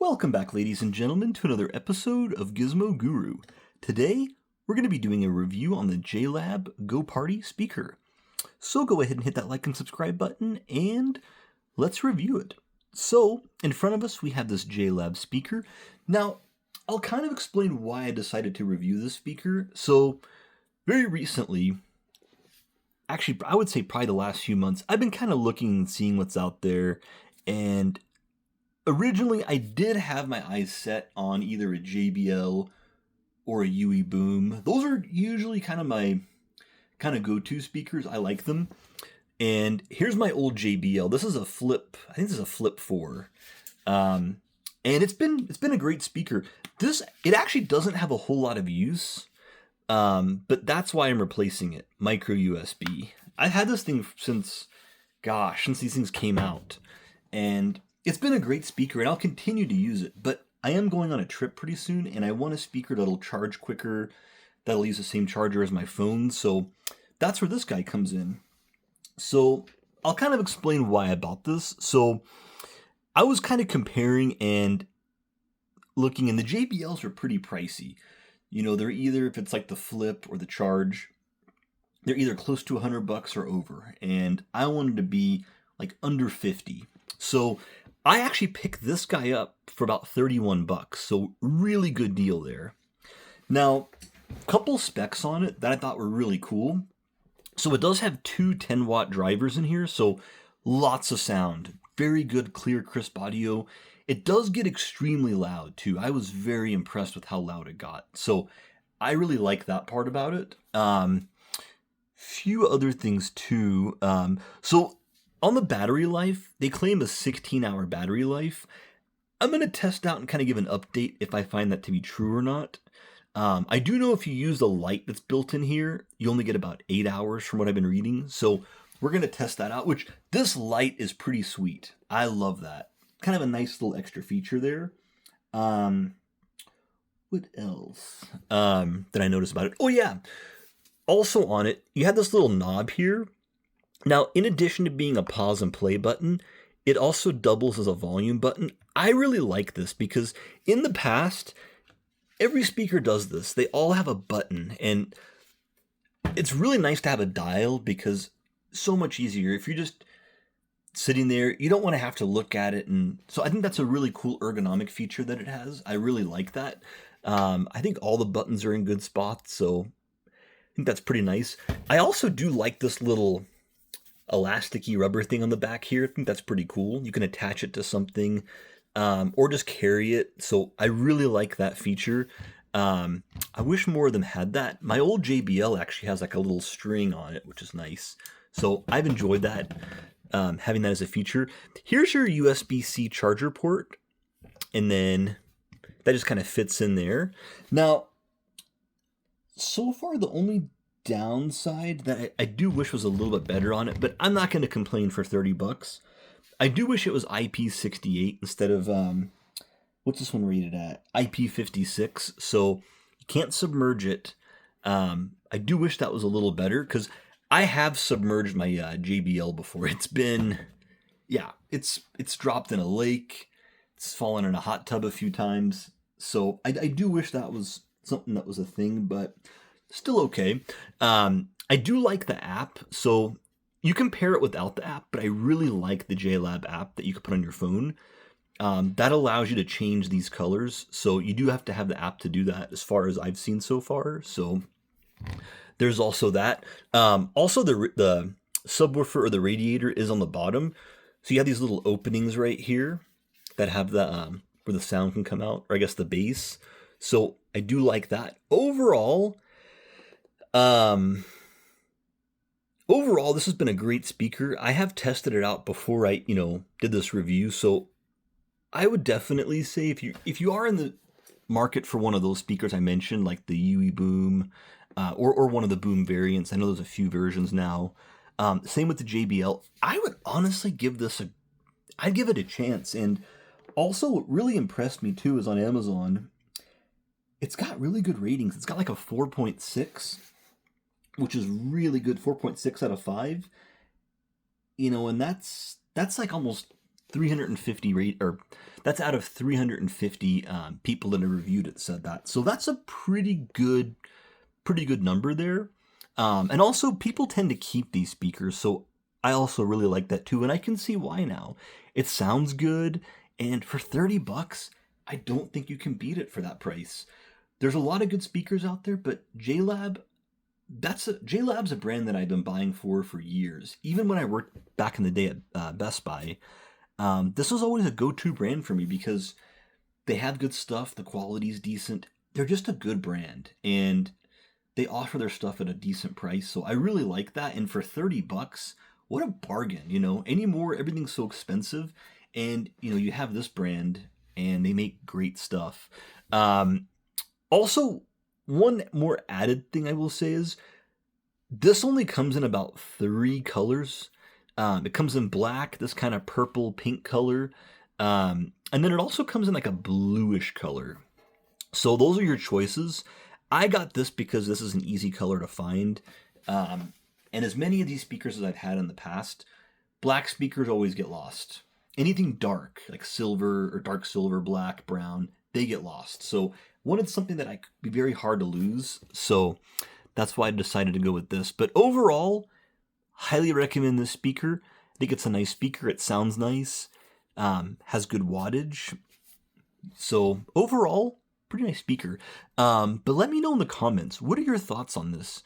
Welcome back, ladies and gentlemen, to another episode of Gizmo Guru. Today, we're going to be doing a review on the JLab Go Party speaker. So go ahead and hit that like and subscribe button, and let's review it. So, in front of us, we have this JLab speaker. Now, I'll kind of explain why I decided to review this speaker. So, very recently, actually, I would say probably the last few months, I've been kind of looking and seeing what's out there, and originally, I did have my eyes set on either a JBL or a UE Boom. Those are usually kind of my go-to speakers. I like them. And here's my old JBL. This is a Flip. I think this is a Flip 4. And it's been a great speaker. It actually doesn't have a whole lot of use, but that's why I'm replacing it. Micro USB. I've had this thing since these things came out, and it's been a great speaker, and I'll continue to use it, but I am going on a trip pretty soon, and I want a speaker that'll charge quicker, that'll use the same charger as my phone, so that's where this guy comes in. So I'll kind of explain why I bought this. So I was kind of comparing and looking, and the JBLs are pretty pricey. You know, they're either, if it's like the Flip or the Charge, they're either close to $100 or over, and I wanted to be like under 50. So I actually picked this guy up for about 31 bucks, so really good deal there. Now, a couple specs on it that I thought were really cool. So it does have two 10-watt drivers in here, so lots of sound. Very good, clear, crisp audio. It does get extremely loud, too. I was very impressed with how loud it got. So I really like that part about it. Few other things, too. So on the battery life, they claim a 16-hour battery life. I'm going to test out and kind of give an update if I find that to be true or not. I do know if you use the light that's built in here, you only get about 8 hours from what I've been reading. So we're going to test that out, which this light is pretty sweet. I love that. Kind of a nice little extra feature there. What else did I notice about it? Oh, yeah. Also on it, you have this little knob here. Now, in addition to being a pause and play button, it also doubles as a volume button. I really like this because in the past, every speaker does this. They all have a button, and it's really nice to have a dial because so much easier. If you're just sitting there, you don't want to have to look at it. And so I think that's a really cool ergonomic feature that it has. I really like that. I think all the buttons are in good spots, so I think that's pretty nice. I also do like this little elasticy rubber thing on the back here. I think that's pretty cool. You can attach it to something or just carry it. So I really like that feature. I wish more of them had that. My old JBL actually has like a little string on it, which is nice. So I've enjoyed that, having that as a feature. Here's your USB-C charger port, and then that just kind of fits in there. Now, so far the only downside that I do wish was a little bit better on it, but I'm not going to complain for 30 bucks. I do wish it was IP68 instead of, what's this one rated at? IP56, so you can't submerge it. I do wish that was a little better, because I have submerged my JBL before. It's been, it's dropped in a lake, it's fallen in a hot tub a few times, so I do wish that was something that was a thing, but still okay. I do like the app, so you can pair it without the app, but I really like the JLab app that you can put on your phone. That allows you to change these colors, so you do have to have the app to do that as far as I've seen so far, so there's also that. Also, the subwoofer or the radiator is on the bottom, so you have these little openings right here that have the where the sound can come out, or I guess the bass, so I do like that. Overall, this has been a great speaker. I have tested it out before I, did this review. So I would definitely say if you are in the market for one of those speakers I mentioned, like the UE Boom, or one of the Boom variants. I know there's a few versions now. Same with the JBL. I would honestly give I'd give it a chance. And also what really impressed me too is on Amazon, it's got really good ratings. It's got like a 4.6, which is really good. 4.6 out of 5. And that's like almost 350 rate, or that's out of 350 people that have reviewed it said that. So that's a pretty good number there. And also, people tend to keep these speakers, so I also really like that too, and I can see why now. It sounds good, and for 30 bucks, I don't think you can beat it for that price. There's a lot of good speakers out there, but JLab, JLab's a brand that I've been buying for years. Even when I worked back in the day at Best Buy, this was always a go-to brand for me because they have good stuff, the quality's decent. They're just a good brand, and they offer their stuff at a decent price. So I really like that. And for 30 bucks, what a bargain, you know? Anymore, everything's so expensive, and you know, you have this brand and they make great stuff. Also, one more added thing I will say is this only comes in about 3 colors. It comes in black, this kind of purple pink color, and then it also comes in like a bluish color. So those are your choices. I got this because this is an easy color to find. And as many of these speakers as I've had in the past, black speakers always get lost. Anything dark, like silver or dark silver, black, brown, they get lost. So wanted something that I could be very hard to lose. So that's why I decided to go with this. But overall, highly recommend this speaker. I think it's a nice speaker. It sounds nice, has good wattage. So overall, pretty nice speaker. But let me know in the comments, what are your thoughts on this?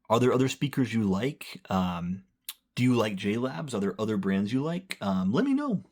Are there other speakers you like? Do you like JLabs? Are there other brands you like? Let me know.